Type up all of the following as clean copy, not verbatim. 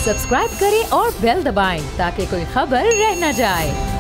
Subscribe करें और bell दबाएं ताकि कोई खबर रह न जाए।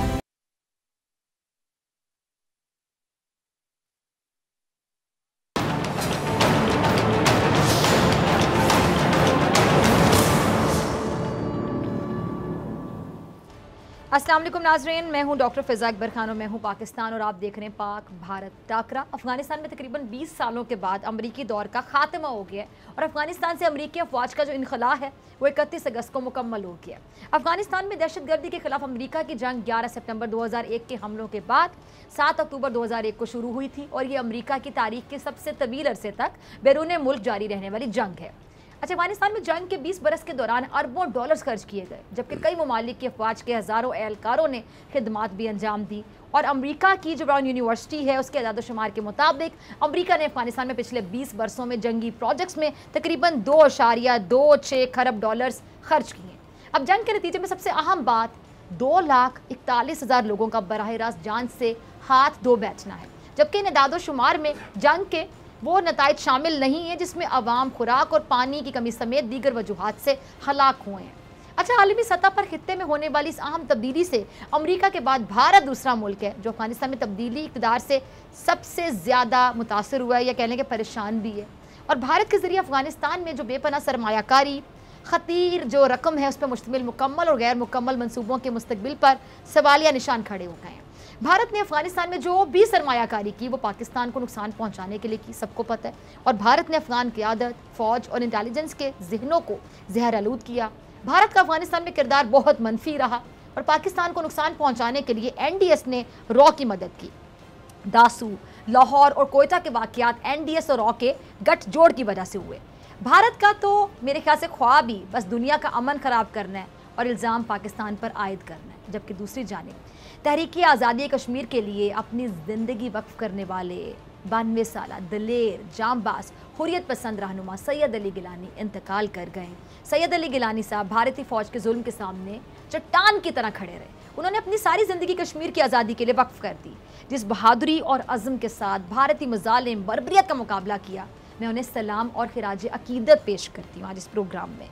अस्सलाम वालेकुम नाज़रीन, मैं हूं डॉक्टर फ़िज़ा अकबर खान और मैं हूं पाकिस्तान और आप देख रहे हैं पाक भारत टाकरा। अफगानिस्तान में तकरीबन 20 सालों के बाद अमरीकी दौर का खात्मा हो गया और अफगानिस्तान से अमरीकी अफवाज का जो इनखला है वो 31 अगस्त को मुकम्मल हो गया। अफगानिस्तान में दहशतगर्दी के खिलाफ अमरीका की जंग 11 सितंबर 2001 के हमलों के बाद 7 अक्टूबर 2001 को शुरू हुई थी और ये अमरीका की तारीख के सबसे तवील अरसे तक बैरून मुल्क जारी रहने वाली जंग है। अच्छा, अफगानिस्तान में जंग के 20 बरस के दौरान अरबों डॉलर्स खर्च किए गए, जबकि कई ममालिक की अफवाज के हज़ारों एहलकारों ने खिदमात भी अंजाम दी। और अमरीका की जो ब्राउन यूनिवर्सिटी है उसके अदाद-ओ-शुमार के मुताबिक अमरीका ने अफगानिस्तान में पिछले 20 बरसों में जंगी प्रोजेक्ट्स में तकरीबन 2.26 खरब डॉलर्स खर्च किए। अब जंग के नतीजे में सबसे अहम बात 2,41,000 लोगों का बराह रास्त जान से हाथ धो बैठना है, जबकि इन अदाद-ओ-शुमार में जंग के वो नताइज शामिल नहीं है जिसमें अवाम खुराक और पानी की कमी समेत दीगर वजूहात से हलाक हुए हैं। अच्छा, आलमी सतह पर खित्ते में होने वाली इस अहम तब्दीली से अमरीका के बाद भारत दूसरा मुल्क है जो अफगानिस्तान में तब्दीली इक़्तिदार से सबसे ज़्यादा मुतासर हुआ है या कह लें कि परेशान भी है। और भारत के ज़रिए अफगानिस्तान में जो बेपनाह सरमायाकारी खतीर जो रकम है उस पर मुश्तमिल मुकम्मल और गैर मुकम्मल मनसूबों के मुस्तकबिल पर सवालिया निशान खड़े हो गए हैं। भारत ने अफगानिस्तान में जो भी सरमायाकारी की वो पाकिस्तान को नुकसान पहुंचाने के लिए की, सबको पता है। और भारत ने अफगान क़यादत, फ़ौज और इंटेलिजेंस के जहनों को जहर आलूद किया। भारत का अफगानिस्तान में किरदार बहुत मनफी रहा और पाकिस्तान को नुकसान पहुंचाने के लिए NDS ने रॉ की मदद की। दासू, लाहौर और कोयटा के वाक़यात NDS और रॉ के गठजोड़ की वजह से हुए। भारत का तो मेरे ख्याल से ख्वाब ही बस दुनिया का अमन ख़राब करना है और इल्ज़ाम पाकिस्तान पर आयद करना है, जबकि दूसरी जानिब तहरीक आज़ादी कश्मीर के लिए अपनी ज़िंदगी वक्फ करने वाले 92 साला दिलेर जांबाज हुर्रियत पसंद रहनुमा सैयद अली गिलानी इंतकाल कर गए। सैयद अली गिलानी साहब भारतीय फ़ौज के जुल्म के सामने चट्टान की तरह खड़े रहे। उन्होंने अपनी सारी ज़िंदगी कश्मीर की आज़ादी के लिए वक्फ कर दी। जिस बहादुरी और अज़्म के साथ भारतीय मुजालिम बर्बरियत का मुकाबला किया, मैं उन्हें सलाम और खिराज अकीदत पेश करती हूँ आज इस प्रोग्राम में।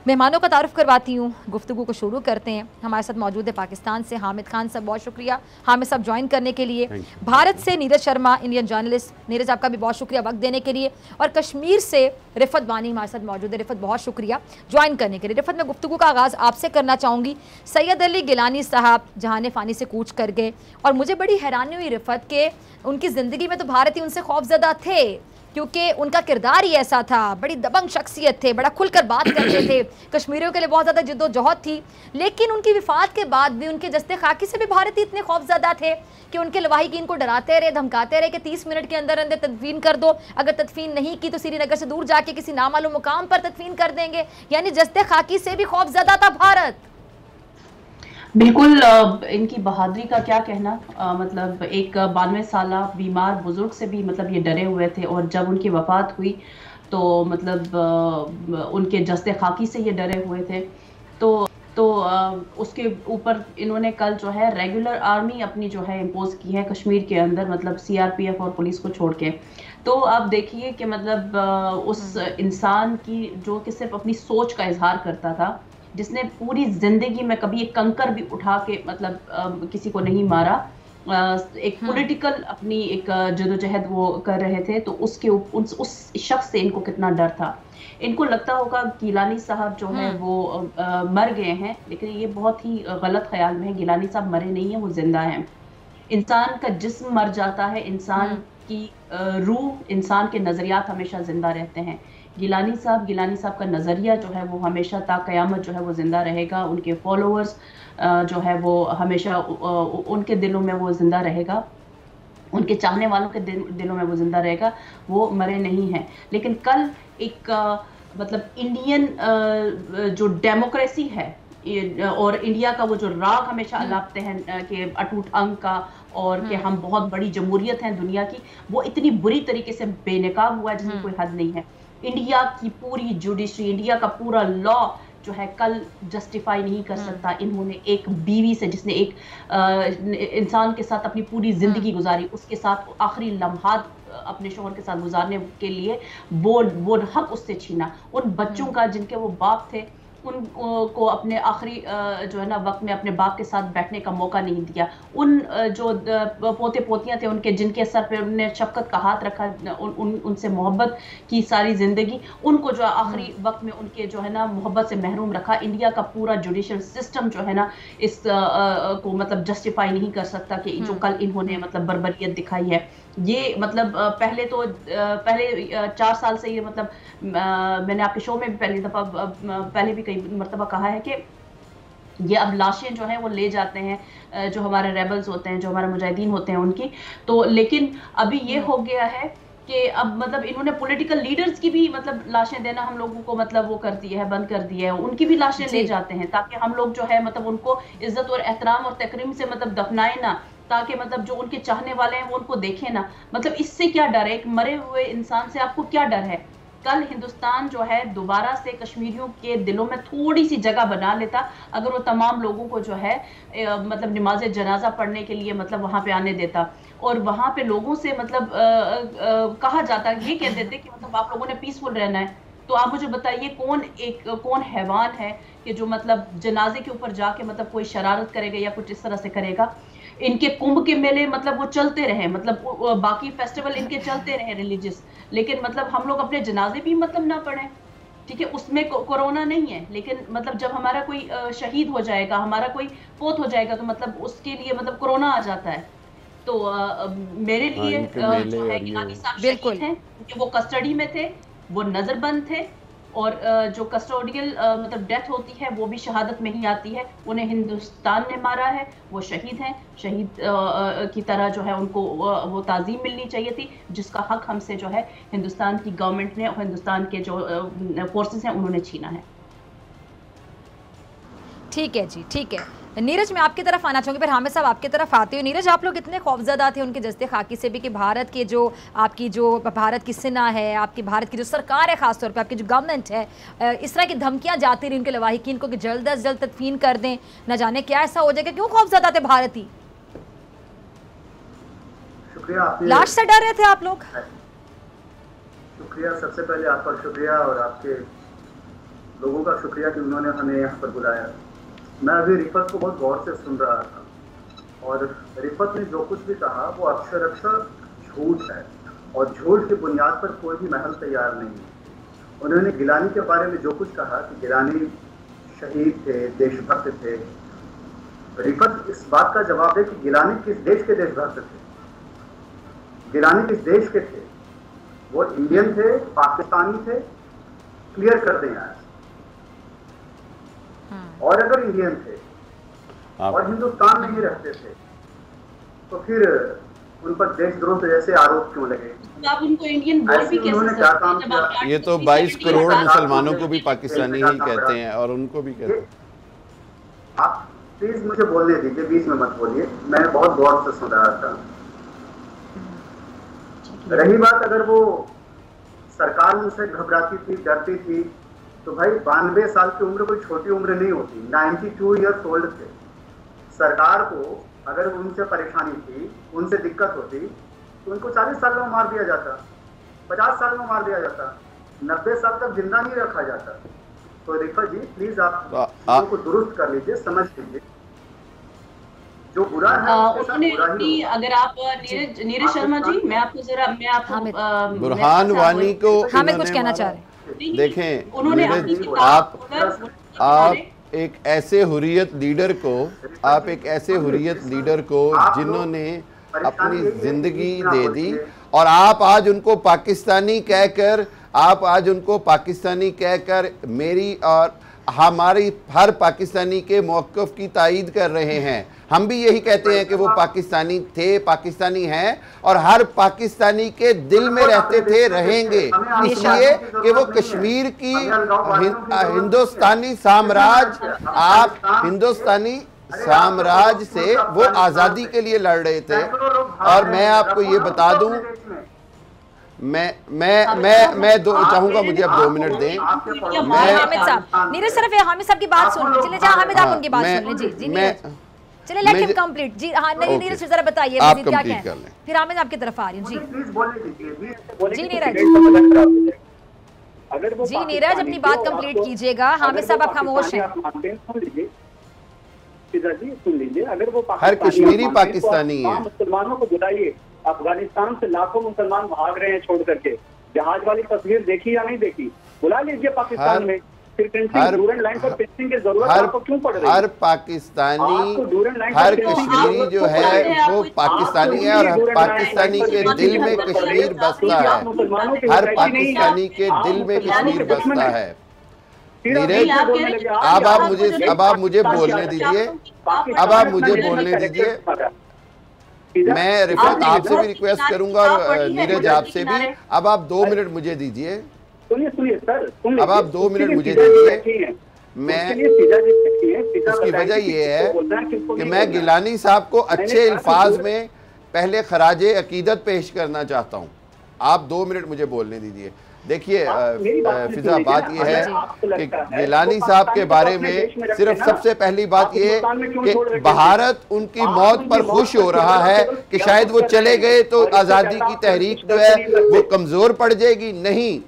मेहमानों का तारुफ करवाती हूँ, गुफ्तगू को शुरू करते हैं। हमारे साथ मौजूद है पाकिस्तान से हामिद खान साहब, बहुत शुक्रिया हामिद साहब ज्वाइन करने के लिए। भारत से नीरज शर्मा, इंडियन जर्नलिस्ट, नीरज आपका भी बहुत शुक्रिया वक्त देने के लिए। और कश्मीर से रिफत बानी हमारे साथ मौजूद है। रिफत बहुत शुक्रिया ज्वाइन करने के लिए। रिफत, मैं गुफ्तगू का आगाज़ आपसे करना चाहूँगी। सैयद अली गिलानी साहब जहान फ़ानी से कूच कर गए और मुझे बड़ी हैरानी हुई रिफत के उनकी ज़िंदगी में तो भारत ही उनसे खौफजदा थे, क्योंकि उनका किरदार ही ऐसा था। बड़ी दबंग शख्सियत थे, बड़ा खुलकर बात करते थे, कश्मीरियों के लिए बहुत ज़्यादा जिद्दोजहद थी। लेकिन उनकी विफात के बाद भी उनके जस्ते खाकी से भी भारतीय इतने खौफज़दा थे कि उनके लवाहिकीन को डराते रहे, धमकाते रहे कि 30 मिनट के अंदर अंदर तदफीन कर दो, अगर तदफीन नहीं की तो श्रीनगर से दूर जाके किसी नामालूम मुकाम पर तदफीन कर देंगे। यानी जस्ते खाकी से भी खौफज़दा था भारत। बिल्कुल, इनकी बहादुरी का क्या कहना। मतलब एक 92 साला बीमार बुजुर्ग से भी मतलब ये डरे हुए थे और जब उनकी वफात हुई तो मतलब उनके जस्ते खाकी से ये डरे हुए थे। तो उसके ऊपर इन्होंने कल जो है रेगुलर आर्मी अपनी जो है इम्पोज की है कश्मीर के अंदर, मतलब CRPF और पुलिस को छोड़ के। तो आप देखिए कि मतलब उस इंसान की जो कि सिर्फ अपनी सोच का इजहार करता था, जिसने पूरी जिंदगी में कभी एक कंकर भी उठा के मतलब किसी को नहीं मारा, एक पॉलिटिकल अपनी एक जदोजहद वो कर रहे थे, तो उसके उस शख्स से इनको कितना डर था। इनको लगता होगा गिलानी साहब जो है वो मर गए हैं, लेकिन ये बहुत ही गलत ख्याल में है। गिलानी साहब मरे नहीं है, वो जिंदा हैं। इंसान का जिस्म मर जाता है, इंसान की रूह, इंसान के नजरियात हमेशा जिंदा रहते हैं। गिलानी साहब का नज़रिया जो है वो हमेशा ता क़यामत जो है वो ज़िंदा रहेगा। उनके फॉलोअर्स जो है वो हमेशा उनके दिलों में वो ज़िंदा रहेगा, उनके चाहने वालों के दिलों में वो ज़िंदा रहेगा। वो मरे नहीं हैं। लेकिन कल एक मतलब इंडियन जो डेमोक्रेसी है और इंडिया का वो जो राग हमेशा अलापते हैं कि अटूट अंग का और कि हम बहुत बड़ी जमहूरियत हैं दुनिया की, वो इतनी बुरी तरीके से बेनकाब हुआ है जिसकी कोई हद नहीं है। इंडिया की पूरी जुडिशरी, इंडिया का पूरा लॉ जो है कल जस्टिफाई नहीं कर सकता। इन्होंने एक बीवी से, जिसने एक इंसान के साथ अपनी पूरी जिंदगी गुजारी, उसके साथ आखिरी लम्हात अपने शोहर के साथ गुजारने के लिए वो हक उससे छीना। उन बच्चों का जिनके वो बाप थे, को अपने आखिरी जो है ना वक्त में अपने बाप के साथ बैठने का मौका नहीं दिया। उन जो पोते पोतियां थे उनके, जिनके सर पे उन्होंने शफकत का हाथ रखा, उनसे मोहब्बत की सारी जिंदगी, उनको जो आखिरी वक्त में उनके जो है ना मोहब्बत से महरूम रखा। इंडिया का पूरा जुडिशियल सिस्टम जो है ना इस को मतलब जस्टिफाई नहीं कर सकता कि जो कल इन्होंने मतलब बर्बरियत दिखाई है। ये मतलब पहले 4 साल से ये मतलब मैंने आपके शो में भी पहले भी कई मरतबा कहा है कि ये अब लाशें जो हैं वो ले जाते हैं जो हमारे रेबल्स होते हैं, जो हमारे मुजाहिदीन होते हैं उनकी। तो लेकिन अभी ये हो गया है कि अब मतलब इन्होंने पॉलिटिकल लीडर्स की भी मतलब लाशें देना हम लोगों को मतलब वो कर दी है, बंद कर दी है। उनकी भी लाशें ले जाते हैं ताकि हम लोग जो है मतलब उनको इज्जत और एहतराम और तकरीम से मतलब दफनाए ना, ताकि मतलब जो उनके चाहने वाले हैं वो उनको देखें ना। मतलब इससे क्या डर है? एक मरे हुए इंसान से आपको क्या डर है? कल हिंदुस्तान जो है दोबारा से कश्मीरियों के दिलों में थोड़ी सी जगह बना लेता अगर वो तमाम लोगों को जो है मतलब नमाज जनाजा पढ़ने के लिए मतलब वहां पे आने देता, और वहां पे लोगों से मतलब कहा जाता, ये कह देते कि मतलब आप लोगों ने पीसफुल रहना है। तो आप मुझे बताइए कौन हैवान है कि जो मतलब जनाजे के ऊपर जाके मतलब कोई शरारत करेगा या कुछ इस तरह से करेगा। इनके कुंभ के मेले मतलब वो चलते रहे, मतलब बाकी फेस्टिवल इनके चलते रहे रिलीजियस, लेकिन मतलब हम लोग अपने जनाजे भी मतलब ना पढ़ें, ठीक है? उसमें कोरोना नहीं है, लेकिन मतलब जब हमारा कोई शहीद हो जाएगा, हमारा कोई फोत हो जाएगा, तो मतलब उसके लिए मतलब कोरोना आ जाता है। तो मेरे लिए जो है गिलानी साहब शहीद हैं क्योंकि वो कस्टडी में थे, वो नजरबंद थे, और जो कस्टोडियल मतलब डेथ होती है वो भी शहादत में ही आती है। उन्हें हिंदुस्तान ने मारा है, वो शहीद हैं। शहीद की तरह जो है उनको वो ताज़ीम मिलनी चाहिए थी, जिसका हक हमसे जो है हिंदुस्तान की गवर्नमेंट ने और हिंदुस्तान के जो फोर्सेस हैं उन्होंने छीना है। ठीक है जी, ठीक है। नीरज, मैं आपकी तरफ आना चाहूँगी, फिर हामिद साहब आपकी तरफ आते हो। नीरज, आप लोग इतने खौफजदा थे उनके जस्ते खाकी से भी कि भारत के जो आपकी जो भारत की सेना है, आपकी भारत की जो सरकार है, ख़ासतौर पे आपकी जो गवर्नमेंट है, इस तरह की धमकियाँ जाती रही उनके लवाहिकीन को कि जल्द अज जल्द तदफीन कर दें, न जाने क्या ऐसा हो जाएगा। क्यों खौफजदा थे भारतीय? लाश से डर रहे थे आप लोग? शुक्रिया, सबसे पहले आपका शुक्रिया और आपके लोगों का शुक्रिया कि उन्होंने हमें यहाँ पर बुलाया। मैं अभी रिफत को बहुत गौर से सुन रहा था, और रिफत ने जो कुछ भी कहा वो अक्षरशः झूठ है, और झूठ की बुनियाद पर कोई भी महल तैयार नहीं है। उन्होंने गिलानी के बारे में जो कुछ कहा कि गिलानी शहीद थे, देशभक्त थे, रिफत इस बात का जवाब है कि गिलानी किस देश के देशभक्त थे, गिलानी किस देश के थे। वो इंडियन थे, पाकिस्तानी थे, क्लियर कर दें आज। और अगर इंडियन थे और हिंदुस्तान में ही रहते थे तो फिर उन पर देशद्रोह के जैसे आरोप क्यों लगे? आप उनको इंडियन बोल भी कैसे सकते हैं? ये तो 22 करोड़ मुसलमानों को भी पाकिस्तानी ही कहते हैं और उनको भी कहते हैं। आप प्लीज मुझे बोलने दीजिए, बीच में मत बोलिए, मैं बहुत गौर से सुन रहा था। रही बात अगर वो सरकार उनसे घबराती थी, डरती थी, तो भाई 92 साल की उम्र कोई छोटी उम्र नहीं होती। 92 ईयर्स ओल्ड थे। सरकार को अगर उनसे परेशानी थी, उनसे दिक्कत होती, तो उनको 40 साल में मार दिया जाता, 50 साल में मार दिया जाता, 90 साल तक जिंदा नहीं रखा जाता। तो रिफत जी प्लीज आप को दुरुस्त कर लीजिए, समझ लीजिए जो बुरा है उन्होंने भी। अगर आप नीरज शर्मा जी, मैं आपको बुरहान वानी को हामिद कुछ कहना चाह रहे हैं। देखें, आप एक ऐसे हुर्रियत लीडर को जिन्होंने अपनी जिंदगी दे दी, और आप आज उनको पाकिस्तानी कहकर मेरी और हमारी हर पाकिस्तानी के मौक़िफ़ की तायीद कर रहे हैं। हम भी यही कहते हैं कि वो पाकिस्तानी थे, पाकिस्तानी हैं, और हर पाकिस्तानी के दिल में रहते थे, रहेंगे, इसलिए कि वो कश्मीर की हिंदुस्तानी साम्राज्य, आप हिंदुस्तानी साम्राज्य से वो आज़ादी के लिए लड़ रहे थे। और मैं आपको ये बता दूं, मैं चाहूंगा मुझे अब 2 मिनट दें। हामिद साहब, नीरज सिर्फ हामिद साहब की बात सुन चले जाए। हामिद आप उनकी बात सुन लें। जी चले, लेट हिम कंप्लीट। जी हाँ, नीरज जरा बताइए मजीद क्या कहना, फिर हामिद आपकी तरफ आ रही हूँ। जी नीरज। अगर वो जी नीरज अपनी बात कंप्लीट कीजिएगा, हामिद साहब आप खामोश हैं। सुन लीजिए फिजा जी, सुन लीजिए, अगर वो हर कश्मीरी पाकिस्तानी है। मुसलमानों को बुलाइए, अफगानिस्तान से लाखों मुसलमान भाग रहे हैं छोड़ करके, जहाज वाली तस्वीर देखी या नहीं देखी, बुला लीजिए पाकिस्तान में, फिर डूरेंट लाइन पर फेंसिंग की जरूरत आपको क्यों पड़ रही है? हर पाकिस्तानी, हर कश्मीरी जो है वो पाकिस्तानी है और हर पाकिस्तानी के दिल में कश्मीर बसता है। हर पाकिस्तानी के दिल में कश्मीर बसता है। नीरज, अब आप मुझे बोलने दीजिए, अब आप मुझे बोलने दीजिए। मैं रिफत आपसे भी रिक्वेस्ट करूंगा और नीरज आपसे भी। अब आप 2 मिनट मुझे दीजिए। सुनिए सर, अब आप 2 मिनट मुझे दीजिए। मैं उसकी वजह ये है कि मैं गिलानी साहब को अच्छे अल्फाज में पहले खराजे अकीदत पेश करना चाहता हूँ। आप 2 मिनट मुझे बोलने दीजिए। देखिए फिजा, बात यह है कि गिलानी साहब के बारे में सिर्फ सबसे पहली बात यह है कि भारत उनकी मौत पर खुश हो रहा है कि शायद वो चले गए तो आज़ादी की तहरीक जो है वो कमज़ोर पड़ जाएगी। नहीं,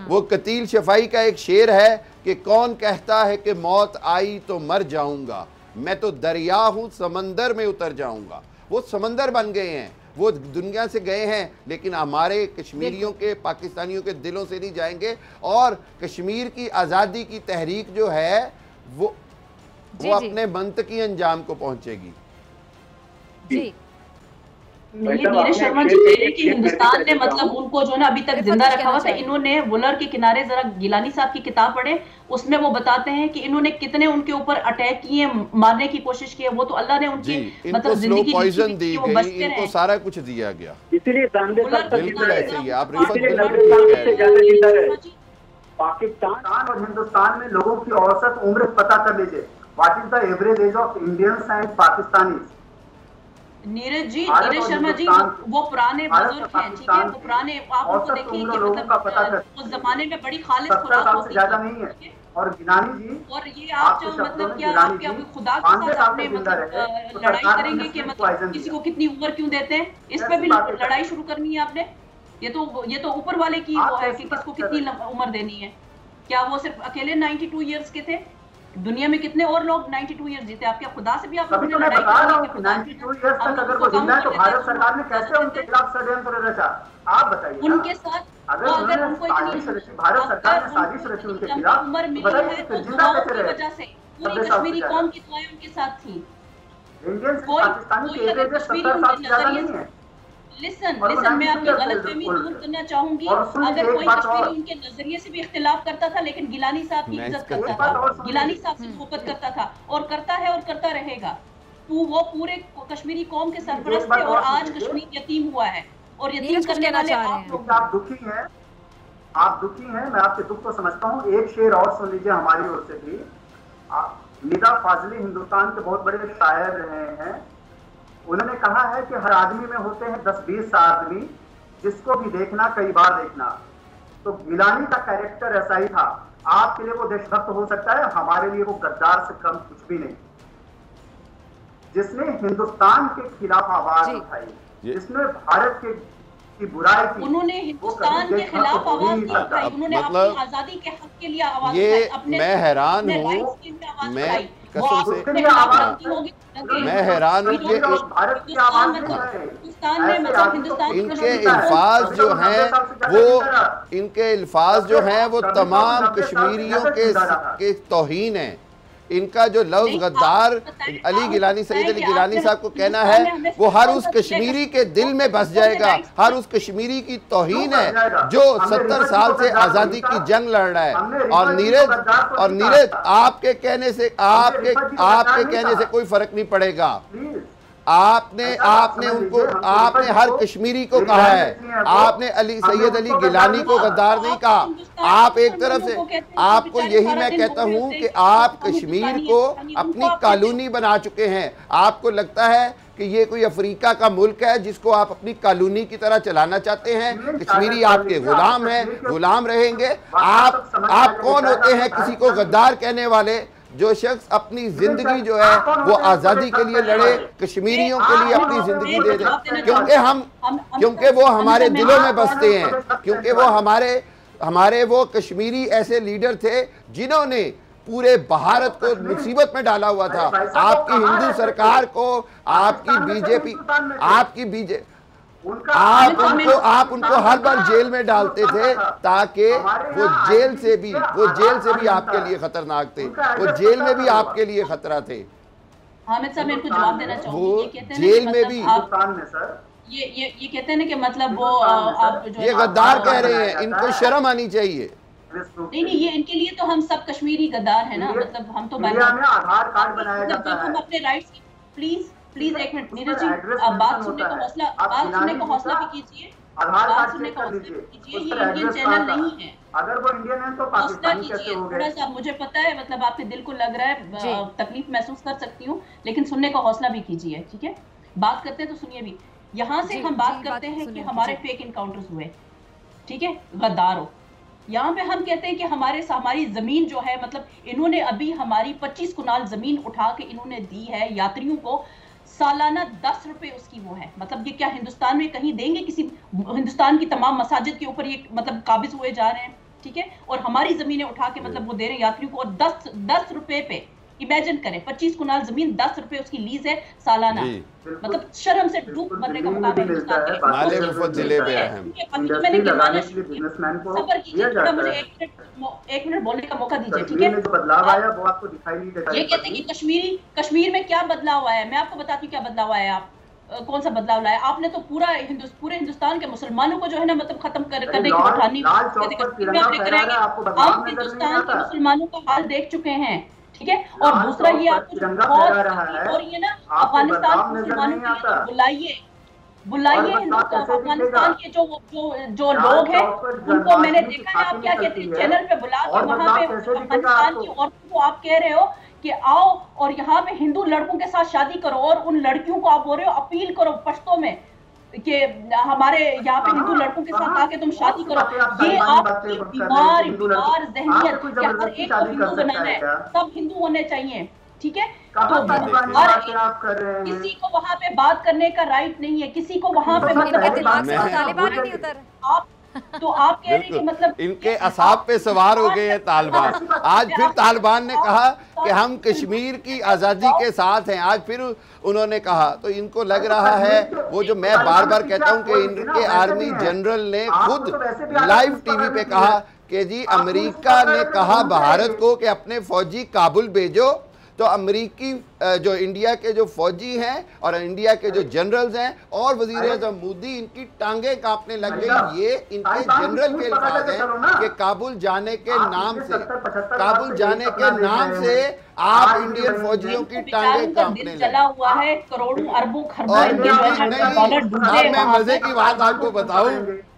वो कतील शफाई का एक शेर है कि कौन कहता है कि मौत आई तो मर जाऊंगा, मैं तो दरिया हूं समंदर में उतर जाऊंगा। वो समंदर बन गए हैं, वो दुनिया से गए हैं, लेकिन हमारे कश्मीरियों के, पाकिस्तानियों के दिलों से नहीं जाएंगे। और कश्मीर की आज़ादी की तहरीक जो है वो अपने मंतकी अंजाम को पहुंचेगी। जी नीरज शर्मा जी कह रहे हैं कि हिंदुस्तान ने मतलब उनको जो है ना अभी तक जिंदा रखा हुआ था। इन्होंने वुलर के किनारे, जरा गिलानी साहब की किताब पढ़े, उसमें वो बताते हैं कि इन्होंने कितने उनके ऊपर अटैक किए, मारने की कोशिश की है। वो तो अल्लाह ने उनकी मतलब जिंदगी पॉइजन दी गई, इनको सारा कुछ दिया गया। इसीलिए बिल्कुल ऐसे ही आप पाकिस्तान और हिंदुस्तान में लोगों की औसत उम्र पता कर लीजिए। What is the average age of Indians and Pakistanis? Neeraj Sharma ji वो पुराने बुजुर्ग हैं, ठीक है, वो पुराने, आप उनको देखिए कि मतलब उस जमाने में बड़ी खालिद खुराक होती ज्यादा नहीं है। और गिलानी जी, और ये आप जो मतलब क्या आपके अभी खुदा के साथ आपने मतलब लड़ाई करेंगे कि मतलब किसी को कितनी उम्र क्यों देते हैं, इस पे भी लड़ाई शुरू करनी है आपने? ये तो ऊपर वाले की वो है कि किसको कितनी उम्र देनी है। क्या वो सिर्फ अकेले 92 ईयर्स के थे? दुनिया में कितने और लोग 92 ईयर्स जीते? आपके खुदा से भी आप लोगों ने लड़ाई की है। 92 ईयर्स तक अगर वो जिंदा है तो भारत सरकार ने कैसे उनके खिलाफ षड्यंत्र रचा? आप बताइए। उनके साथ अगर उनको भारत सरकार ने साजिश रची उनके खिलाफ, उम्र मिली है तो दुआओं की वजह से पूरी कश्मीरी कौम की दुआएं उनके साथ थी। पाकिस्तानी अगर कश्मीरी उनकी नजरिए नहीं है। लिसन मैं आपकी गलतफहमी दूर करना चाहूंगी। अगर कोई कश्मीरी उनके नजरिए से भी इख्तिलाफ करता था, लेकिन गिलानी साहब की इज्जत करता था, गिलानी साहब से मोहब्बत करता था और करता है और करता रहेगा। तो वो पूरे कश्मीरी कौम के सरपरस्त थे और आज कश्मीर यतीम हुआ है और यतीम करने वाले आप लोग। आप दुखी हैं, मैं आपके दुख को समझता हूँ। एक शेर और सुन लीजिए हमारी ओर से भी। निदा फाजली हिंदुस्तान के बहुत बड़े शायर रहे हैं। उन्होंने कहा है कि हर आदमी में होते हैं 10-20 आदमी, जिसको भी देखना कई बार देखना। तो गिलानी का कैरेक्टर ऐसा ही था। आपके लिए वो देशभक्त हो सकता है, हमारे लिए वो गद्दार से कम कुछ भी नहीं। जिसने हिंदुस्तान के खिलाफ आवाज उठाई, जिसने भारत की बुराई की, उन्होंने हिंदुस्तान के खिलाफ आवाज नहीं उठाई, उन्होंने अपनी आजादी के हक के लिए आवाज उठाई। अपने मैं हैरान हूँ, मैं कसम से मैं हैरान हूँ कि इनके अल्फाज जो हैं वो तमाम कश्मीरियों के तौहीन है। इनका जो लफ्ज गद्दार अली गिलानी, सईद अली गिलानी साहब को कहना है, वो हर उस कश्मीरी के दिल में बस जाएगा। हर उस कश्मीरी की तौहीन है जो 70 साल से आज़ादी की जंग लड़ रहा है। और नीरज आपके कहने से कोई फर्क नहीं पड़ेगा। आपने हर कश्मीरी को कहा है, आपने सैयद अली गिलानी को गद्दार नहीं कहा। आप एक तरफ से, आपको यही मैं कहता हूं कि आप कश्मीर को अपनी कॉलोनी बना चुके हैं। आपको लगता है कि ये कोई अफ्रीका का मुल्क है जिसको आप अपनी कॉलोनी की तरह चलाना चाहते हैं। कश्मीरी आपके गुलाम हैं, गुलाम रहेंगे। आप कौन होते हैं किसी को गद्दार कहने वाले? जो शख्स अपनी जिंदगी जो है वो आज़ादी के लिए लड़े, कश्मीरियों के लिए अपनी जिंदगी दे दे, क्योंकि वो हमारे दिलों में बसते हैं, क्योंकि वो हमारे हमारे वो कश्मीरी ऐसे लीडर थे जिन्होंने पूरे भारत को मुसीबत में डाला हुआ था। आपकी हिंदू सरकार को, आपकी बीजेपी, आप उनको हर बार जेल में डालते थे ताकि वो जेल से भी आपके लिए खतरनाक थे, वो जेल में भी आपके लिए खतरा थे। हामिद साहब, मेरे को जवाब देना चाहूंगी। वो जेल में भी ये कहते हैं ना कि मतलब वो आप जो ये गद्दार कह रहे हैं, इनको शर्म आनी चाहिए। नहीं, ये इनके लिए तो हम सब कश्मीरी गद्दार है ना, मतलब हम तो आधार कार्ड बनाया जाता है। हम अपने राइट्स, प्लीज एक मिनट नीरज जी, आप बात सुनने का हौसला भी कीजिए, बात सुनने का हौसला कीजिए। ये इंडियन चैनल नहीं है, अगर वो इंडियन है तो पाकिस्तानी कैसे हो गए? थोड़ा सा मुझे पता है, मतलब आपके दिल को लग रहा है, तकलीफ महसूस कर सकती हूँ, लेकिन सुनने का हौसला भी कीजिए, ठीक है? बात करते हैं तो सुनिए भी। यहाँ से हम बात करते हैं कि हमारे फेक इनकाउंटर्स हुए, ठीक है, गद्दारों। यहाँ पे हम कहते हैं कि हमारी जमीन जो है, मतलब इन्होंने अभी हमारी 25 कुनाल जमीन उठा के इन्होंने दी है यात्रियों को, सालाना 10 रुपए उसकी वो है। मतलब ये क्या हिंदुस्तान में कहीं देंगे? किसी हिंदुस्तान की तमाम मसाजिद के ऊपर ये मतलब काबिज हुए जा रहे हैं, ठीक है, और हमारी जमीनें उठा के मतलब वो दे रहे हैं यात्रियों को, और 10 रुपए पे इमेजिन करें, 25 कुनाल जमीन, 10 रुपए उसकी लीज है सालाना। मतलब शर्म से डूब मरने का मुकाबला हिंदुस्तान के सफर कीजिए। थोड़ा मुझे एक मिनट बोलने का मौका दीजिए, ठीक है? बदलाव आया वो आपको दिखाई नहीं देता। ये कहते हैं कि कश्मीर में क्या बदलाव आया है, मैं आपको बताती हूँ क्या बदलाव आया है। आप कौन सा बदलाव लाया आपने? तो पूरे हिंदुस्तान के मुसलमानों को जो है ना, मतलब खत्म करने की उठानी। हम हिंदुस्तान के मुसलमानों का हाल देख चुके हैं, ठीक है? और दूसरा ये आपको हो रही है ना, अफगानिस्तान के मुसलमानों के बुलाइए अफगानिस्तान के जो लोग हैं उनको। मैंने देखा है आप क्या कहते हैं, चैनल पे बुला के वहां पे अफगानिस्तान की औरतों को आप कह रहे हो कि आओ और यहाँ पे हिंदू लड़कों के साथ शादी करो, और उन लड़कियों को आप बोल रहे हो अपील करो पश्तो में कि हमारे यहाँ पे हिंदू लड़कों के साथ आके तुम शादी करो। ये आपकी बीमार जहनियत कि हर एक को हिंदू बनाना है, सब हिंदू होने चाहिए, ठीक है? तो किसी को वहाँ पे बात करने का राइट नहीं है, किसी को वहाँ पे तो आप कह रहे हैं कि मतलब इनके असाब पे सवार हो गए हैं तालिबान। आज फिर तालिबान ने कहा कि हम कश्मीर की आज़ादी के साथ हैं, आज फिर उन्होंने कहा। तो इनको लग रहा है वो जो मैं बार बार कहता हूं कि इनके आर्मी जनरल ने खुद लाइव टीवी पे कहा कि जी अमेरिका ने कहा भारत को कि अपने फौजी काबुल भेजो, तो अमेरिकी जो इंडिया के जो फौजी हैं और इंडिया के जो जनरल्स हैं और वज़ीर-ए-आज़म मोदी, इनकी टांगें कांपने लग गई। ये इनके जनरल के अल्फाज हैं कि काबुल जाने के नाम से आप इंडियन फौजियों की टांगें कांपने लगे। चला हुआ है, करोड़ों अरबों खरबों मैं मजे की बात आपको बताऊं,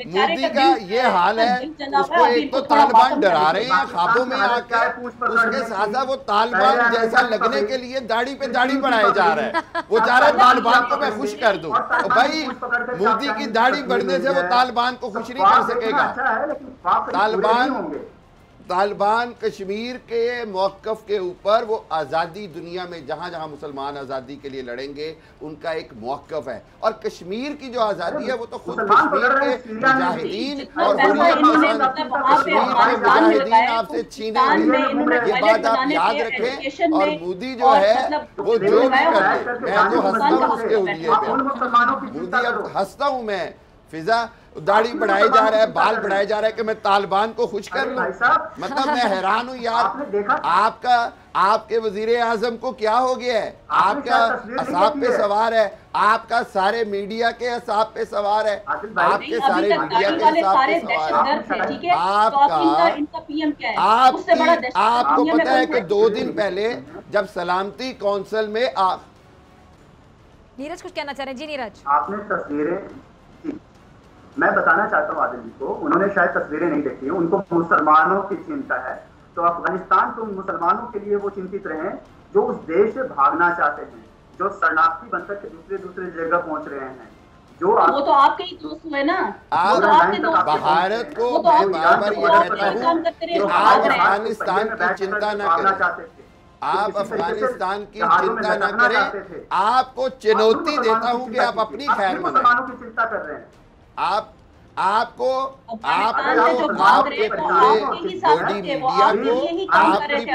मोदी का ये हाल है, उसको एक तो तालिबान डरा रहे हैं ख्वाबों में आकर, उसके साथ साथ वो तालिबान जैसा लगने के लिए दाढ़ी पे दाढ़ी बढ़ाए जा रहा है। वो चाह रहा है तालिबान को मैं खुश कर दूं, और भाई मोदी की दाढ़ी बढ़ने से वो तालिबान को खुश नहीं कर सकेगा। तालिबान कश्मीर के मौक़िफ़ के ऊपर वो आज़ादी दुनिया में जहाँ जहाँ मुसलमान आज़ादी के लिए लड़ेंगे उनका एक मौक़िफ़ है, और कश्मीर की जो आज़ादी है वो तो खुद कश्मीर के मुजाहिदीन और मुजाहिदीन आपसे छीनेंगे। ये बात आप याद रखें। और मोदी जो है वो जो भी करते, मैं तो हंसता हूँ उसके हुलिये पे, मोदी अब हंसता हूँ मैं। फिजा दाढ़ी बढ़ाई जा रहा है, बाल बढ़ाए जा रहा है कि मैं तालिबान को खुश कर लूं। मतलब मैं हैरान हूं यार, आपके वजीर आजम को क्या हो गया है? आपका असाब पे सवार है, आपका सारे मीडिया के असाब पे सवार है, आपके सारे मीडिया के असाब पे सवार है। आपको पता है कि 2 दिन पहले जब सलामती कौंसिल में नीरज कुछ कहना चाह रहे हैं? जी नीरज, आपने तस्वीरें, मैं बताना चाहता हूँ आदिल जी को, उन्होंने शायद तस्वीरें नहीं देखी हैं, उनको मुसलमानों की चिंता है। तो अफगानिस्तान तो मुसलमानों के लिए वो चिंतित रहे जो उस देश से भागना चाहते हैं, जो शरणार्थी बनकर के दूसरे जगह पहुंच रहे हैं, जो वो तो आपके ही दोस्त हुए ना। भारत को मैं बार बार ये कहता हूँ कि आप अफगानिस्तान की चिंता न करें, आप अफगानिस्तान की चिंता न करें। आपको चुनौती देता हूँ कि आप अपनी खैर मनाएं। की चिंता कर रहे हैं। आप आपको अफगानिस्तान से जो भाग रहे हैं वो आप यही साथ थे, वो आप यही काम कर रहे थे।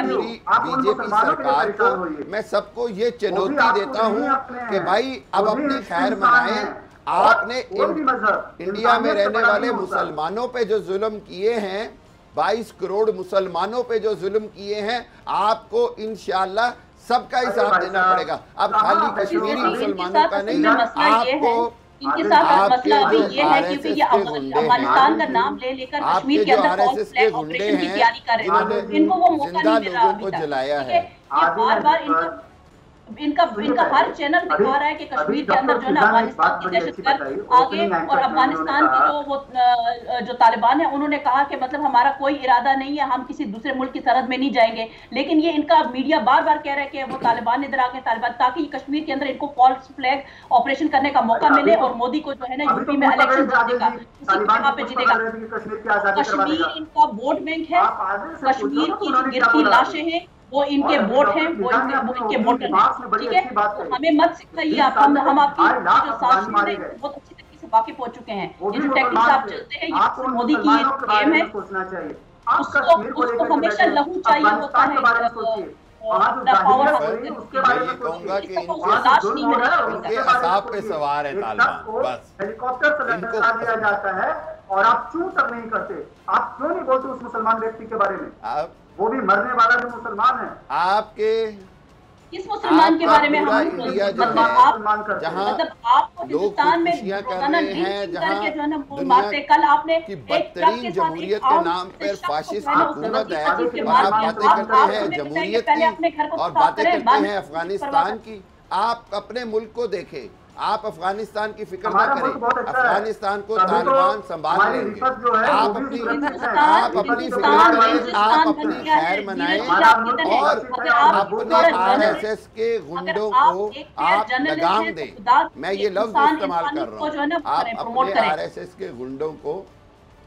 अभी बीजेपी सरकार को मैं सबको ये चुनौती देता हूँ कि भाई अब अपनी खैर मनाएं। आपने इंडिया में रहने वाले मुसलमानों पे जो जुल्म किए हैं, 22 करोड़ मुसलमानों पे जो जुल्म किए हैं, आपको इंशाअल्लाह सबका हिसाब देना पड़ेगा। अब खाली कश्मीरी मुसलमानों का नहीं, आपको इनके साथ मसला अभी ये है कि ये अफगानिस्तान का नाम ले लेकर कश्मीर के अंदर फॉल्स फ्लैग ऑपरेशन की तैयारी कर रहे हैं। इनको वो मौका नहीं मिला अभी तक। जलाया है। ये बार-बार इनका हर चैनल दिखा रहा है कि कश्मीर के अंदर जो है ना अफगानिस्तान की दहशतगर्द आगे, और अफगानिस्तान के जो तालिबान है उन्होंने कहा कि मतलब हमारा कोई इरादा नहीं है, हम किसी दूसरे मुल्क की सरहद में नहीं जाएंगे। लेकिन ये इनका मीडिया बार बार कह रहा है कि वो तालिबान इधर आके तालिबान, ताकि कश्मीर के अंदर इनको फॉल्स फ्लैग ऑपरेशन करने का मौका मिले और मोदी को जो है ना यूपी में इलेक्शन जीतेगा, उसी जगह पे जीतेगा। कश्मीर इनका वोट बैंक है, कश्मीर की जो गिरती लाशें हैं वो इनके वोट हैं, वो इनके वोटर हैं, ठीक है। तो हमें मत सिखाइए आप, हम आपकी जो साजिश में बहुत अच्छी तरीके से वाकिफ हो चुके हैं। ये जो टेक्निक्स आप चलते हैं ये मोदी की गेम है, उसको हमेशा लहू चाहिए होता है, पावर कहूंगा कि इनके असाब पे सवार है तालिबान, बस हेलीकॉप्टर से लटका दिया जाता है और आप चूं तक नहीं करते। आप क्यों नहीं बोलते उस मुसलमान व्यक्ति के बारे में? आप वो भी मरने वाला जो मुसलमान है। आपके किस मुसलमान के बारे में हम इंडिया जो मतलब आप जहां मतलब आपको हिंदुस्तान में रोजाना लिंचिंग करके जो है ना वो मारते। कल आपने एक ट्रक के जमहूरियत के नाम पर फाशिस्ट हुकूमत है और आप बातें करते हैं जमहूरियत की और बातें करते हैं अफगानिस्तान की। आप अपने मुल्क को देखें, आप अफगानिस्तान की फिक्र ना करें, अफगानिस्तान को तालिबान संभाल लेंगे। आप अपनी फिक्र करें, आप अपनी खैर मनाएं और अपने आरएसएस के गुंडों को आप लगाम दें। मैं ये लफ्ज इस्तेमाल कर रहा हूँ, आप अपने आरएसएस के गुंडों को।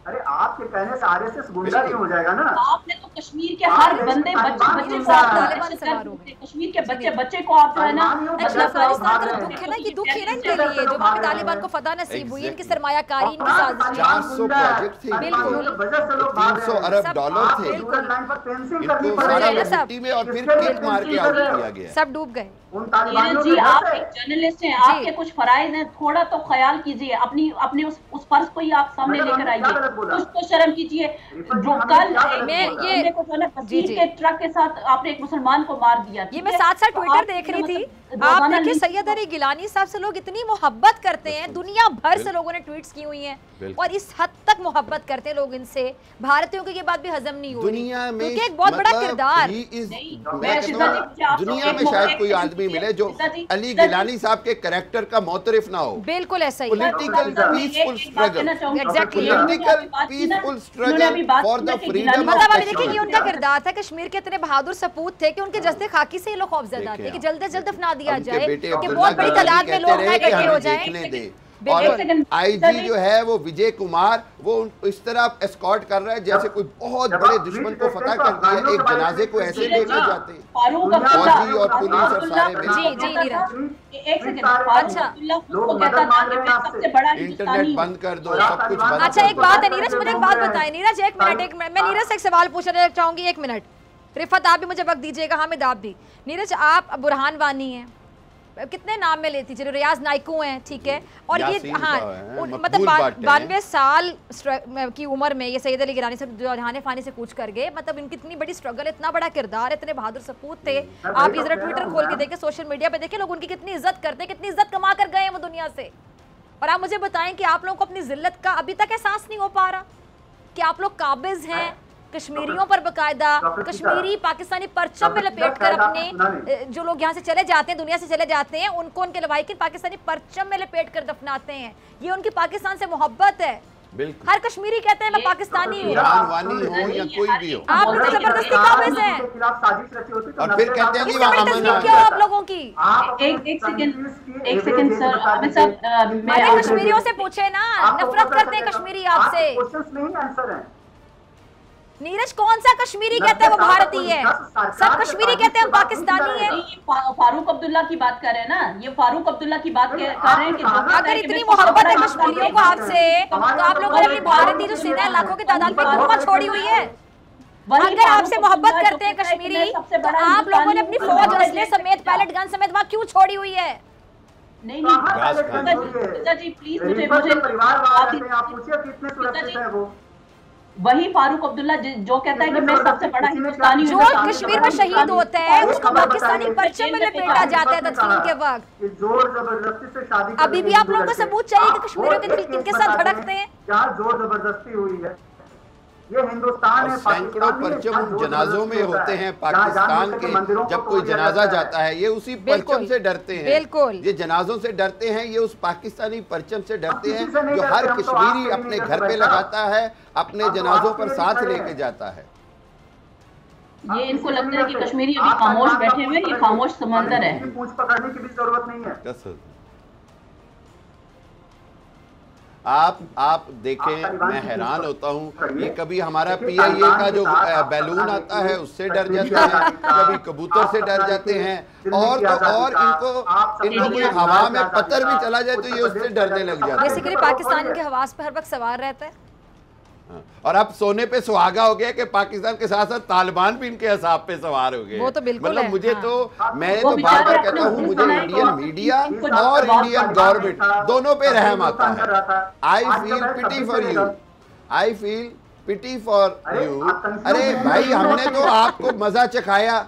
अरे आपके कहने से आरएसएस गुंडा नहीं हो जाएगा ना। आपने तो कश्मीर के हर बंदे बच्चे कश्मीर के बच्चे को आप जो है ना अफगानिस्तान का दुख है ना, ये दुख है ना इनके लिए जो वहाँ पे तालिबान को फतह नसीब हुई, इनकी सरमायाकारी, इनकी साजिश। 400 प्रोजेक्ट थे, बिल्कुल 300 अरब डॉलर थे, इनको सारा मिट्टी में और फिर किक मार के आउट किया गया, सब डूब गए। जी आप एक जर्नलिस्ट हैं, आपके कुछ फराइज हैं, थोड़ा तो ख्याल कीजिए, अपनी उस फर्ज को ही आप सामने लेकर आइए, कुछ तो शर्म कीजिए। जो कल के ट्रक के साथ आपने एक मुसलमान को मार दिया, ये मैं साथ साथ ट्विटर देख रही थी। आप देखिए सैयद अली गिलानी साहब से लोग इतनी मोहब्बत करते हैं, दुनिया भर से लोगों ने ट्वीट्स की हुई हैं और इस हद तक मोहब्बत करते हैं लोग इनसे, भारतीयों को ये बात भी हजम नहीं हो रही क्योंकि एक बहुत बड़ा किरदार। दुनिया में शायद कोई आदमी मिले जो अली गिलानी साहब के कैरेक्टर का मोतरिफ ना हो। बिल्कुल ऐसा ही। Political peaceful struggle, political peaceful struggle for the freedom. मतलब अभी देखिए ये उनका किरदार था, कश्मीर के इतने बहादुर सपूत थे कि उनके जस्ते खाकी से ये लोग खौफजदा थे कि जल्द से जल्द दफना दिया जाए, कि बहुत बड़ी तादाद में लोग इकट्ठे हो जाएं। और आईजी जो है वो विजय कुमार, वो इस तरह एस्कॉर्ट कर रहा है जैसे कोई बहुत बड़े दुश्मन को फतह कर दिया। एक जनाजे को ऐसे लेकर जाते हैं फौजी और पुलिस और सारे इंटरनेट बंद कर दो, सब कुछ बंद। अच्छा एक बात है नीरज, मुझे एक बात बताएं नीरज, एक मिनट मैं नीरज से एक सवाल पूछना चाहूंगी, 1 मिनट। रिफत आप भी मुझे वक्त दीजिएगा, हामिद आप भी। नीरज आप बुरहान वानी हैं, कितने नाम में लेती चलो, रियाज नाइकू हैं, ठीक है, और ये हाँ मतलब 92 साल की उम्र में ये सैयद अली गिलानी से जहाने फानी से कूच कर गए। मतलब इनकी इतनी बड़ी स्ट्रगल, इतना बड़ा किरदार, इतने बहादुर सपूत थे। आप इधर ट्विटर खोल के देखें, सोशल मीडिया पे देखें, लोग उनकी कितनी इज्जत करते हैं, कितनी इज्जत कमा कर गए हैं वो दुनिया से। और आप मुझे बताएं कि आप लोगों को अपनी जिल्लत का अभी तक एहसास नहीं हो पा रहा कि आप लोग काबिज हैं कश्मीरियों पर बकायदा कश्मीरी पाकिस्तानी परचम में लपेट कर अपने जो लोग यहाँ से चले जाते हैं, दुनिया से चले जाते हैं, उनको उनके लवाहिकीन पाकिस्तानी परचम में लपेट कर दफनाते हैं। ये उनकी पाकिस्तान से मोहब्बत है। हर कश्मीरी कहते हैं मैं पाकिस्तानी हूँ, या कोई भी हो, आप तो जबरदस्ती काबिज हैं और फिर कहते हैं जबरदस्ती क्या आप लोगों की। एक सेकंड सर, अरे कश्मीरियों से पूछे ना, नफरत करते हैं कश्मीरी आपसे। नीरज कौन सा कश्मीरी कहते हैं वो भारतीय है, सब कश्मीरी कहते हैं पाकिस्तानी है। फारूक अब्दुल्ला की बात कर रहे हैं ना, ये फारूक अब्दुल्ला की बात कर रहे हैं कि अगर इतनी मोहब्बत है कश्मीरियों को आपसे तो आप लोगों ने अपनी भारतीय जो सेना है लाखों की तादाद में क्यों मत छोड़ी हुई है? अगर आपसे मोहब्बत करते हैं कश्मीरी तो आप लोगों ने अपनी फौज असले समेत पैलेट गन समेत वहां क्यों छोड़ी हुई है? नहीं जी प्लीज मुझे आप पूछिए कितने सुरक्षित है वो। वही फारूक अब्दुल्ला जो कहता है कि मैं सबसे बड़ा हिंदुस्तानी जो कश्मीर में शहीद होता है उसको पाकिस्तानी परचम में लपेटा जाता है तदफीन के वक्त। जोर जबरदस्ती से शादी अभी भी आप लोगों को सबूत चाहिए कि कश्मीरियों के दिल किनके साथ धड़कते हैं? क्या जोर जबरदस्ती हुई है? ये हिंदुस्तान है, सैकड़ों परचम जनाजों में होते हैं पाकिस्तान के, जब कोई जनाजा जाता है ये उसी परचम से डरते हैं। बिल्कुल, ये जनाजों से डरते हैं, ये उस पाकिस्तानी परचम से डरते हैं जो हर कश्मीरी अपने घर पे लगाता है, अपने जनाजों पर साथ लेके जाता है। ये इनको लगता है कि कश्मीरी अभी खामोश बैठे हुए, ये खामोश समंदर है, पूंछ पकड़ने की भी जरूरत नहीं है। आप देखें, मैं हैरान होता हूँ, ये कभी हमारा PIA का जो बैलून आता है उससे डर जाते हैं, कभी कबूतर से डर जाते हैं, और तो और इनको कोई हवा में पत्थर भी चला जाए तो ये उससे डरने लग जाते हैं। बेसिकली पाकिस्तान के हवास पे हर वक्त सवार रहता है। और अब सोने पे सुहागा हो गया कि पाकिस्तान के साथ साथ तालिबान भी इनके हिसाब पे सवार हो गए। वो तो बिल्कुल मतलब है। मुझे तो मैं तो बार बार कहता हूँ, मुझे इंडियन मीडिया और इंडियन गवर्नमेंट दोनों पे रहम आता है। I feel pity for you, I feel pity for you. अरे भाई, हमने तो आपको मजा चखाया,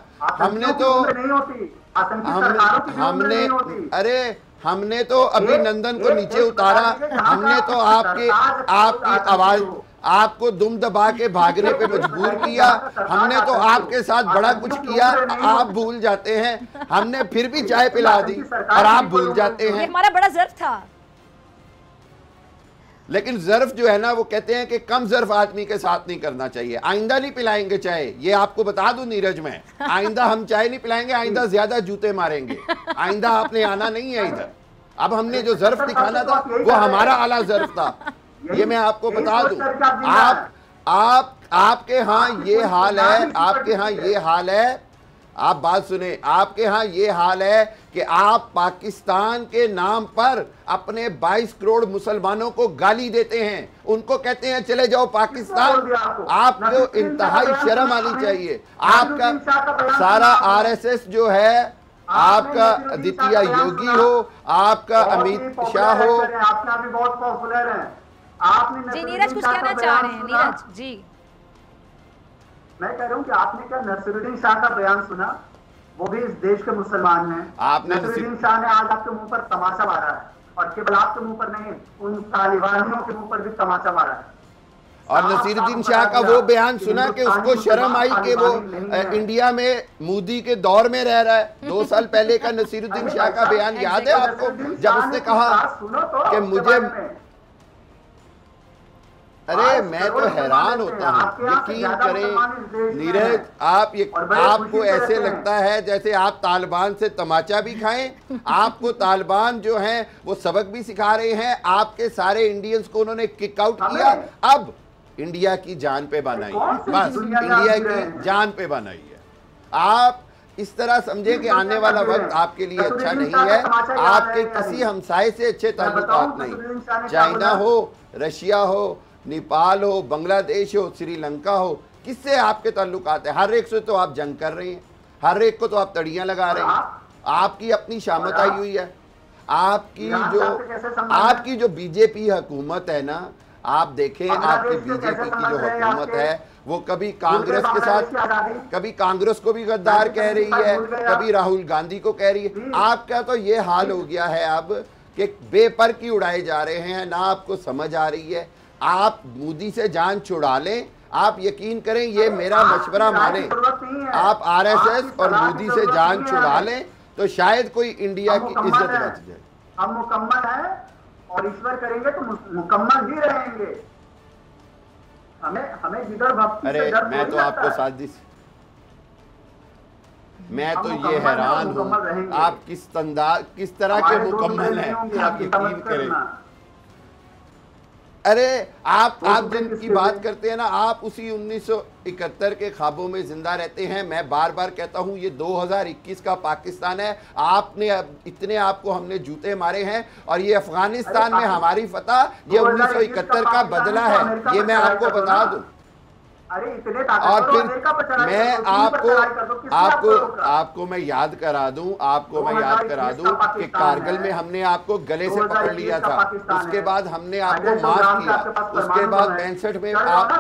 हमने तो अभिनंदन को नीचे उतारा, हमने तो आपकी आवाज, आपको दुम दबा के भागने पे मजबूर किया, हमने तो आपके साथ बड़ा कुछ किया, आप भूल जाते हैं। हमने फिर भी चाय पिला दी और आप भूल जाते हैं। हमारा बड़ा ज़र्फ था, लेकिन ज़र्फ जो है ना, वो कहते हैं कि कम ज़र्फ आदमी के साथ नहीं करना चाहिए। आइंदा नहीं पिलाएंगे चाय, ये आपको बता दूं नीरज में, आइंदा हम चाय नहीं पिलाएंगे, आइंदा ज्यादा जूते मारेंगे, आइंदा आपने आना नहीं है इधर। अब हमने जो ज़र्फ दिखाना था वो हमारा आला ज़र्फ था, ये मैं आपको बता दूं। आपके यहाँ ये हाल है, आपके यहाँ ये हाल है, आप बात सुने, आपके यहाँ ये हाल है कि आप पाकिस्तान के नाम पर अपने 22 करोड़ मुसलमानों को गाली देते हैं, उनको कहते हैं चले जाओ पाकिस्तान। आपको इंतहाई शर्म आनी चाहिए। आपका सारा RSS जो है, आपका आदित्य योगी हो, आपका अमित शाह हो, आपका भी बहुत पॉपुलर है। आपने जी नीरज कुछ कहना चाह रहे हैं? नीरज जी, मैं कह रहा हूँ कि आपने क्या नसीरुद्दीन शाह का बयान सुना? वो भी इस देश के मुसलमान हैं। नसीरुद्दीन शाह ने आज आपके मुंह पर तमाचा मारा है, और केवल आपके मुंह पर नहीं, उन तालिबानियों के मुंह पर भी तमाचा मारा है। और नसीरुद्दीन शाह का वो बयान सुना कि उसको शर्म आई कि वो इंडिया में मोदी के दौर में रह रहा है। 2 साल पहले का नसीरुद्दीन शाह का बयान याद है आपको, जब उसने कहा कि मुझे, अरे मैं तो हैरान होता हूँ, यकीन करें नीरज, आपको ऐसे लगता है जैसे आप तालिबान से तमाचा भी खाएं। आपको तालिबान जो हैं वो सबक भी सिखा रहे हैं। आपके सारे इंडियंस को उन्होंने किक आउट किया, अब इंडिया की जान पे बनाई, बस इंडिया की जान पे बनाई है। आप इस तरह समझे कि आने वाला वक्त आपके लिए अच्छा नहीं है। आपके किसी हमसाये से अच्छे ताल्लुकात नहीं, चाइना हो, रशिया हो, नेपाल हो, बांग्लादेश हो, श्रीलंका हो, किससे आपके ताल्लुकात है? हर एक से तो आप जंग कर रहे हैं, हर एक को तो आप तड़ियां लगा रहे हैं। आपकी अपनी शामत आई हुई है। आपकी जो बीजेपी हुकूमत है ना, आप देखें आपकी बीजेपी की जो हुकूमत है वो कभी कांग्रेस के साथ, कभी कांग्रेस को भी गद्दार कह रही है, कभी राहुल गांधी को कह रही है। आपका तो ये हाल हो गया है अब कि बेपर की उड़ाए जा रहे हैं, ना आपको समझ आ रही है। आप मोदी से जान छुड़ा लें, आप यकीन करें, ये मेरा मशवरा माने, आप RSS और मोदी से जान छुड़ा लें तो शायद कोई इंडिया की इज्जत बच जाए। हम मुकम्मल हैं और ईश्वर करेंगे तो मुकम्मल ही रहेंगे। हमें जिधर भक्ति अरे मैं तो आपको साजिश, मैं तो ये हैरान हूँ आप किस तरह के मुकम्मल हैं, आप यकीन करें। अरे आप जिनकी बात करते हैं ना, आप उसी 1971 के ख्वाबों में जिंदा रहते हैं। मैं बार बार कहता हूं ये 2021 का पाकिस्तान है। आपने इतने आपको हमने जूते मारे हैं, और ये अफगानिस्तान में हमारी फतह ये 1971 का बदला है, ये मैं आपको बता दूं। और फिर मैं आपको मैं याद करा दूं कि कारगिल में हमने आपको गले से पकड़ लिया था, उसके बाद हमने आपको माफ किया, उसके बाद 65 में आप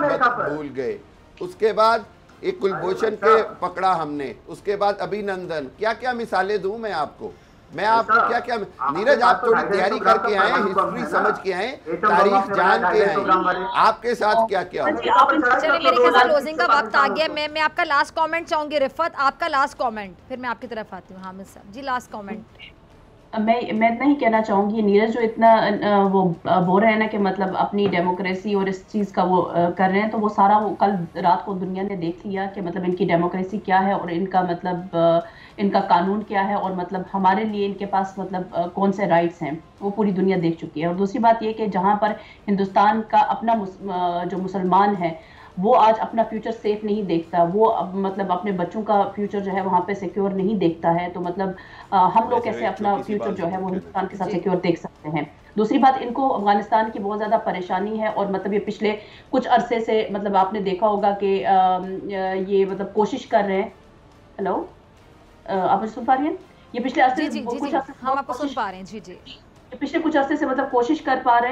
भूल गए, उसके बाद एक कुलभूषण के पकड़ा हमने, उसके बाद अभिनंदन, क्या क्या मिसालें दूं मैं आपको क्या क्या। नीरज, आप थोड़ी तैयारी करके आए, हिस्ट्री समझ के आए, तारीख जान के आए, आपके साथ क्या क्या हो। चलिए मेरे ख्याल से क्लोजिंग का वक्त आ गया। मैं आपका लास्ट कमेंट चाहूंगी। रिफत, आपका लास्ट कमेंट, फिर मैं आपकी तरफ आती हूँ। हामिद साहब जी, लास्ट कमेंट। मैं इतना ही कहना चाहूंगी, नीरज जो इतना वो बोल रहे हैं ना कि मतलब अपनी डेमोक्रेसी और इस चीज़ का वो कर रहे हैं, तो वो सारा वो कल रात को दुनिया ने देख लिया कि मतलब इनकी डेमोक्रेसी क्या है और इनका मतलब इनका कानून क्या है, और मतलब हमारे लिए इनके पास मतलब कौन से राइट्स हैं, वो पूरी दुनिया देख चुकी है। और दूसरी बात ये कि जहाँ पर हिंदुस्तान का अपना जो मुसलमान है वो आज अपना फ्यूचर सेफ नहीं देखता, वो मतलब अपने बच्चों का फ्यूचर जो है वहाँ पे सिक्योर नहीं देखता है, तो मतलब हम लोग कैसे अपना फ्यूचर जो है वो हिंदुस्तान के साथ सिक्योर देख सकते हैं। दूसरी बात, इनको अफगानिस्तान की बहुत ज़्यादा परेशानी है, और मतलब ये पिछले कुछ अरसे से मतलब आपने देखा होगा कि ये मतलब कोशिश कर रहे हैं। हेलो, आप मुझे सुन पा रही हैं? ये पिछले अरसे हम आपको सुन पा रहे हैं। जी जी, पिछले कुछ अरसे से मतलब कोशिश कर रहे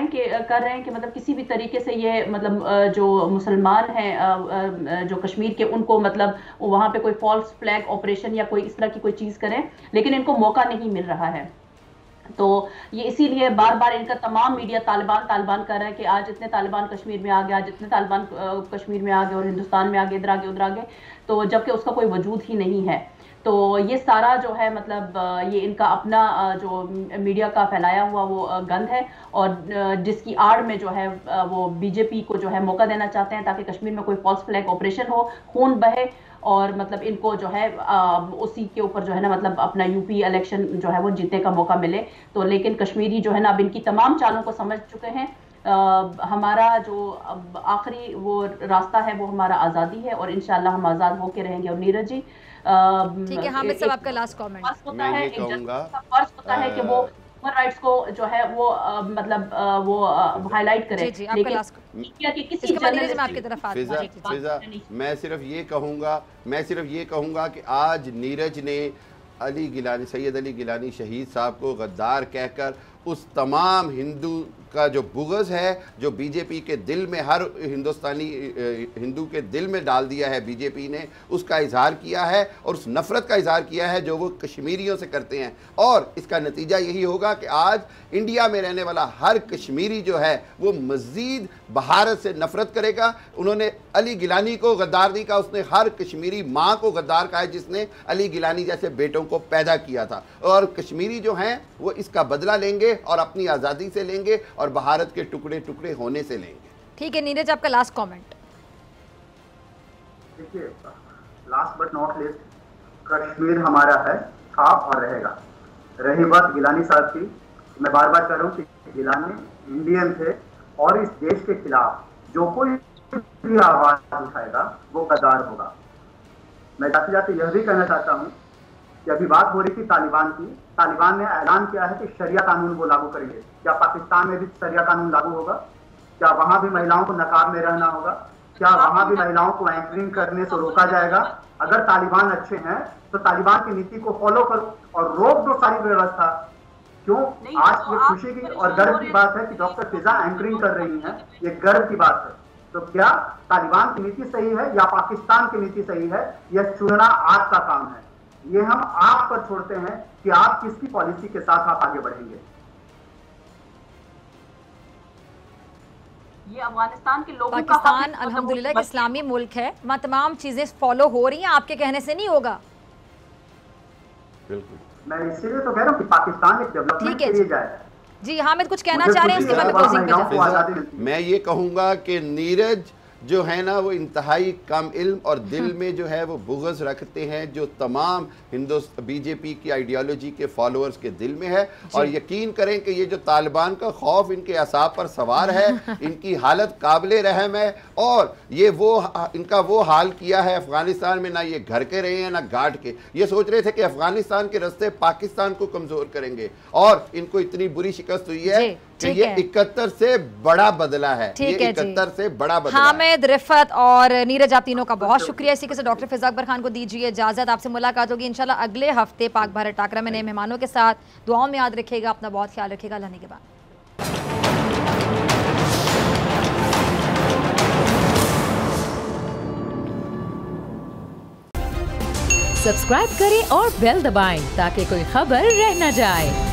हैं कि मतलब किसी भी तरीके से ये मतलब जो मुसलमान हैं जो कश्मीर के, उनको मतलब वहाँ पे कोई फॉल्स फ्लैग ऑपरेशन या कोई इस तरह की कोई चीज़ करें, लेकिन इनको मौका नहीं मिल रहा है। तो ये इसीलिए बार बार इनका तमाम मीडिया तालिबान कर रहा है कि आज इतने तालिबान कश्मीर में आ गए, आज इतने तालिबान कश्मीर में आ गए और हिंदुस्तान में आ गए, इधर आ गए उधर आ गए, तो जबकि उसका कोई वजूद ही नहीं है। तो ये सारा जो है मतलब ये इनका अपना जो मीडिया का फैलाया हुआ वो गंद है, और जिसकी आड़ में जो है वो बीजेपी को जो है मौका देना चाहते हैं ताकि कश्मीर में कोई फॉल्स फ्लैग ऑपरेशन हो, खून बहे, और मतलब इनको जो है उसी के ऊपर जो है ना मतलब अपना यूपी इलेक्शन जो है वो जीतने का मौका मिले। तो लेकिन कश्मीरी जो है ना अब इनकी तमाम चालों को समझ चुके हैं। हमारा जो आखिरी वो रास्ता है वो हमारा आज़ादी है, और इंशाल्लाह हम आज़ाद होके रहेंगे। और नीरज जी, ठीक है, हामिद साहब आपका लास्ट कमेंट। मैं ये कहूंगा, फर्ज होता है कि वो ह्यूमन राइट्स को जो है वो मतलब वो हाईलाइट करें। जी जी, आपका लास्ट किसी जर्नलिस्ट में आपकी तरफ फिजा, मैं सिर्फ ये कहूंगा कि आज नीरज ने सैयद अली गिलानी शहीद साहब को गद्दार कहकर उस तमाम हिंदू का जो बुग़्ज़ है, जो बीजेपी के दिल में, हर हिंदुस्तानी हिंदू के दिल में डाल दिया है बीजेपी ने, उसका इजहार किया है, और उस नफ़रत का इजहार किया है जो वो कश्मीरियों से करते हैं। और इसका नतीजा यही होगा कि आज इंडिया में रहने वाला हर कश्मीरी जो है वो मज़ीद भारत से नफ़रत करेगा। उन्होंने अली गिलानी को गद्दार नहीं कहा, उसने हर कश्मीरी माँ को गद्दार कहा है जिसने अली गिलानी जैसे बेटों को पैदा किया था। और कश्मीरी जो हैं वो इसका बदला लेंगे, और अपनी आज़ादी से लेंगे, और भारत के टुकड़े टुकड़े होने से लेंगे। ठीक है, नीरज आपका लास्ट कमेंट। देखिए, last but not list, Kashmir हमारा है, था और रहेगा। रही बात गिलानी साहब की, मैं बार बार कह रहा हूँ कि गिलानी इंडियन थे, और इस देश के खिलाफ जो कोई भी आवाज उठाएगा वो गद्दार होगा। मैं जाते जाते यह भी कहना चाहता हूँ कि अभी बात हो रही थी तालिबान की, तालिबान ने ऐलान किया है कि शरिया कानून वो लागू करेंगे। क्या पाकिस्तान में भी शरिया कानून लागू होगा? क्या वहां भी महिलाओं को नकाब में रहना होगा? क्या वहां भी महिलाओं को एंकरिंग करने से रोका जाएगा? अगर तालिबान अच्छे हैं तो तालिबान की नीति को फॉलो करो और रोक दो सारी व्यवस्था। क्यों? आज ये खुशी की और गर्व की बात है कि डॉक्टर फिजा एंकरिंग कर रही हैं, ये गर्व की बात है। तो क्या तालिबान की नीति सही है या पाकिस्तान की नीति सही है, यह चुनना आपका काम है। ये हम आप पर छोड़ते हैं कि आप किसकी पॉलिसी के साथ आप आगे बढ़ेंगे। ये अफगानिस्तान के लोगों पाकिस्तान अल्हम्दुलिल्लाह एक इस्लामी मुल्क है, वहाँ तमाम चीजें फॉलो हो रही हैं, आपके कहने से नहीं होगा। बिल्कुल, मैं इसीलिए तो कह रहा हूँ कि पाकिस्तान एक डेवलपमेंट के लिए जाए। जी, हामिद कुछ कहना चाह रहे हैं, उसके बाद मैं क्लोजिंग पे जाऊंगा। मैं ये कहूंगा कि नीरज जो है ना वो इंतहाई कम इल्म और दिल में जो है वो बुग़्ज़ रखते हैं, जो तमाम बीजेपी की आइडियोलॉजी के फॉलोअर्स के दिल में है। और यकीन करें कि ये जो तालिबान का खौफ इनके असाब पर सवार है, इनकी हालत काबिले रहम है। और ये इनका वो हाल किया है अफगानिस्तान में, ना ये घर के रहे हैं ना घाट के। ये सोच रहे थे कि अफगानिस्तान के रास्ते पाकिस्तान को कमजोर करेंगे और इनको इतनी बुरी शिकस्त हुई है कि ये 71 से बड़ा बदला है। ये 71 से बड़ा बदला है। हामिद, रिफत और नीरज, आप तीनों का बहुत शुक्रिया। इसी के साथ डॉक्टर फिजा अकबर खान को दीजिए इजाजत। आपसे मुलाकात होगी इंशाल्लाह अगले हफ्ते पाक भारत टाकरा में नए मेहमानों के साथ। दुआओं में याद रखिएगा, अपना बहुत ख्याल रखिएगा। अल्लाह के बाद सब्सक्राइब करें और बेल दबाएं ताकि कोई खबर रह न जाए।